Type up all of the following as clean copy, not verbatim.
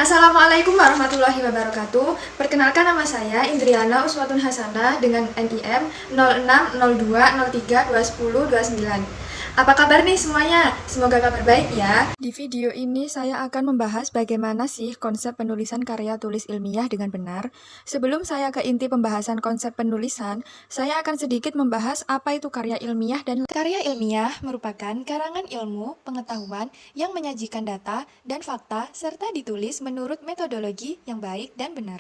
Assalamualaikum warahmatullahi wabarakatuh. Perkenalkan, nama saya Indriana Uswatun Hasanah dengan NIM 0602032029. Apa kabar nih semuanya? Semoga kabar baik ya. Di video ini saya akan membahas bagaimana sih konsep penulisan karya tulis ilmiah dengan benar. Sebelum saya ke inti pembahasan konsep penulisan, saya akan sedikit membahas apa itu karya ilmiah. Dan karya ilmiah merupakan karangan ilmu, pengetahuan yang menyajikan data dan fakta serta ditulis menurut metodologi yang baik dan benar.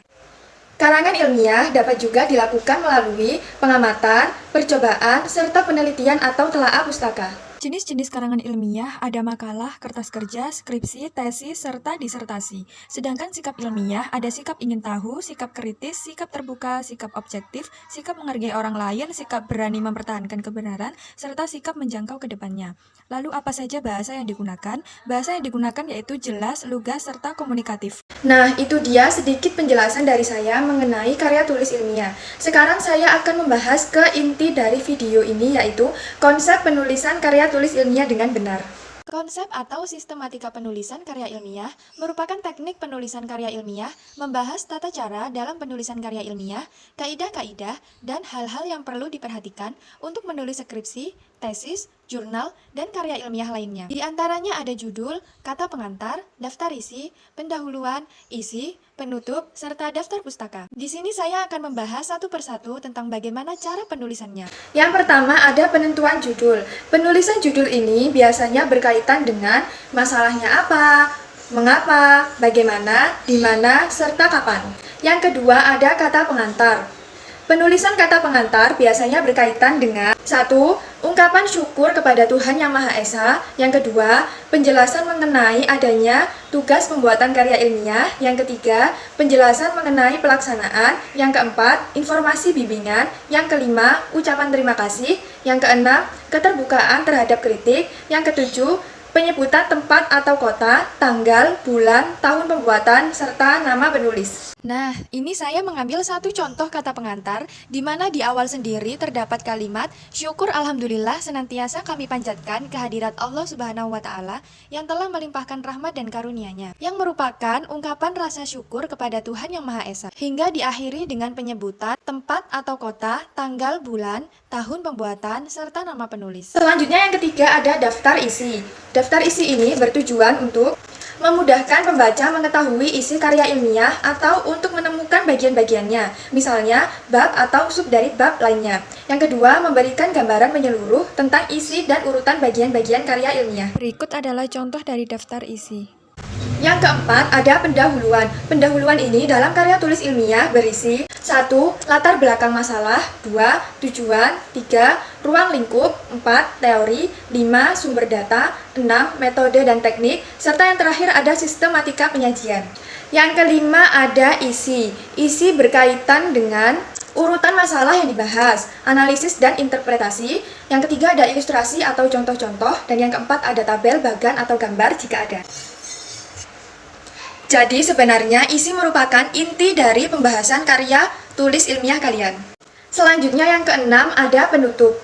Karangan ilmiah dapat juga dilakukan melalui pengamatan, percobaan, serta penelitian atau telaah pustaka. Jenis-jenis karangan ilmiah ada makalah, kertas kerja, skripsi, tesis, serta disertasi. Sedangkan sikap ilmiah ada sikap ingin tahu, sikap kritis, sikap terbuka, sikap objektif, sikap menghargai orang lain, sikap berani mempertahankan kebenaran, serta sikap menjangkau ke depannya. Lalu apa saja bahasa yang digunakan? Bahasa yang digunakan yaitu jelas, lugas, serta komunikatif. Nah, itu dia sedikit penjelasan dari saya mengenai karya tulis ilmiah. Sekarang saya akan membahas ke inti dari video ini, yaitu konsep penulisan karya tulis ilmiah dengan benar. Konsep atau sistematika penulisan karya ilmiah merupakan teknik penulisan karya ilmiah, membahas tata cara dalam penulisan karya ilmiah, kaidah-kaidah, dan hal-hal yang perlu diperhatikan untuk menulis skripsi, tesis, jurnal, dan karya ilmiah lainnya. Di antaranya ada judul, kata pengantar, daftar isi, pendahuluan, isi, penutup, serta daftar pustaka. Di sini saya akan membahas satu persatu tentang bagaimana cara penulisannya. Yang pertama ada penentuan judul. Penulisan judul ini biasanya berkaitan dengan masalahnya apa, mengapa, bagaimana, di mana, serta kapan. Yang kedua ada kata pengantar. Penulisan kata pengantar biasanya berkaitan dengan 1. Ungkapan syukur kepada Tuhan Yang Maha Esa. Yang kedua, penjelasan mengenai adanya tugas pembuatan karya ilmiah. Yang ketiga, penjelasan mengenai pelaksanaan. Yang keempat, informasi bimbingan. Yang kelima, ucapan terima kasih. Yang keenam, keterbukaan terhadap kritik. Yang ketujuh, penyebutan tempat atau kota, tanggal, bulan, tahun pembuatan, serta nama penulis. Nah, ini saya mengambil satu contoh kata pengantar, di mana di awal sendiri terdapat kalimat, syukur alhamdulillah senantiasa kami panjatkan kehadirat Allah Subhanahu wa Ta'ala yang telah melimpahkan rahmat dan karunia-Nya, yang merupakan ungkapan rasa syukur kepada Tuhan Yang Maha Esa, hingga diakhiri dengan penyebutan tempat atau kota, tanggal, bulan, tahun pembuatan, serta nama penulis. Selanjutnya yang ketiga ada daftar isi. Daftar isi ini bertujuan untuk memudahkan pembaca mengetahui isi karya ilmiah atau untuk menemukan bagian-bagiannya, misalnya bab atau sub dari bab lainnya. Yang kedua, memberikan gambaran menyeluruh tentang isi dan urutan bagian-bagian karya ilmiah. Berikut adalah contoh dari daftar isi. Yang keempat, ada pendahuluan. Pendahuluan ini dalam karya tulis ilmiah berisi 1. Latar belakang masalah. 2. Tujuan. 3. Ruang lingkup. 4. Teori. 5. Sumber data. 6. Metode dan teknik. Serta yang terakhir ada sistematika penyajian. Yang kelima ada isi. Isi berkaitan dengan urutan masalah yang dibahas, analisis dan interpretasi. Yang ketiga ada ilustrasi atau contoh-contoh. Dan yang keempat ada tabel, bagan atau gambar jika ada. Jadi sebenarnya isi merupakan inti dari pembahasan karya tulis ilmiah kalian. Selanjutnya yang keenam ada penutup.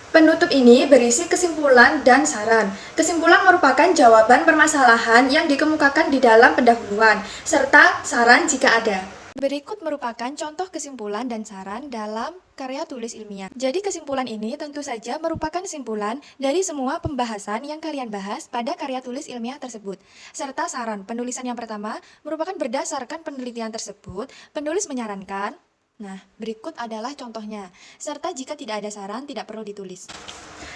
Penutup ini berisi kesimpulan dan saran. Kesimpulan merupakan jawaban permasalahan yang dikemukakan di dalam pendahuluan, serta saran jika ada. Berikut merupakan contoh kesimpulan dan saran dalam karya tulis ilmiah. Jadi kesimpulan ini tentu saja merupakan kesimpulan dari semua pembahasan yang kalian bahas pada karya tulis ilmiah tersebut. Serta saran penulisan yang pertama merupakan berdasarkan penelitian tersebut, penulis menyarankan. Nah, berikut adalah contohnya. Serta jika tidak ada saran, tidak perlu ditulis.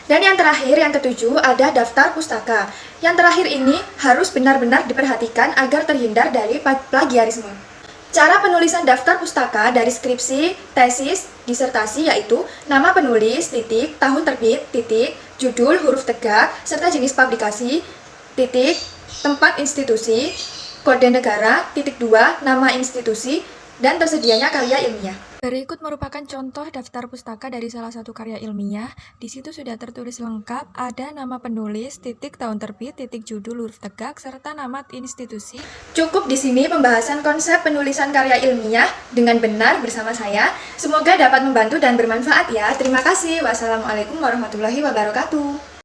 Dan yang terakhir, yang ketujuh, ada daftar pustaka. Yang terakhir ini harus benar-benar diperhatikan agar terhindar dari plagiarisme. Cara penulisan daftar pustaka dari skripsi, tesis, disertasi yaitu nama penulis, titik, tahun terbit, titik, judul, huruf tegak, serta jenis publikasi, titik, tempat institusi, kode negara, titik 2, nama institusi, dan tersedianya karya ilmiah. Berikut merupakan contoh daftar pustaka dari salah satu karya ilmiah. Di situ sudah tertulis lengkap, ada nama penulis, titik tahun terbit, titik judul huruf tegak, serta nama institusi. Cukup di sini pembahasan konsep penulisan karya ilmiah dengan benar bersama saya. Semoga dapat membantu dan bermanfaat ya. Terima kasih. Wassalamualaikum warahmatullahi wabarakatuh.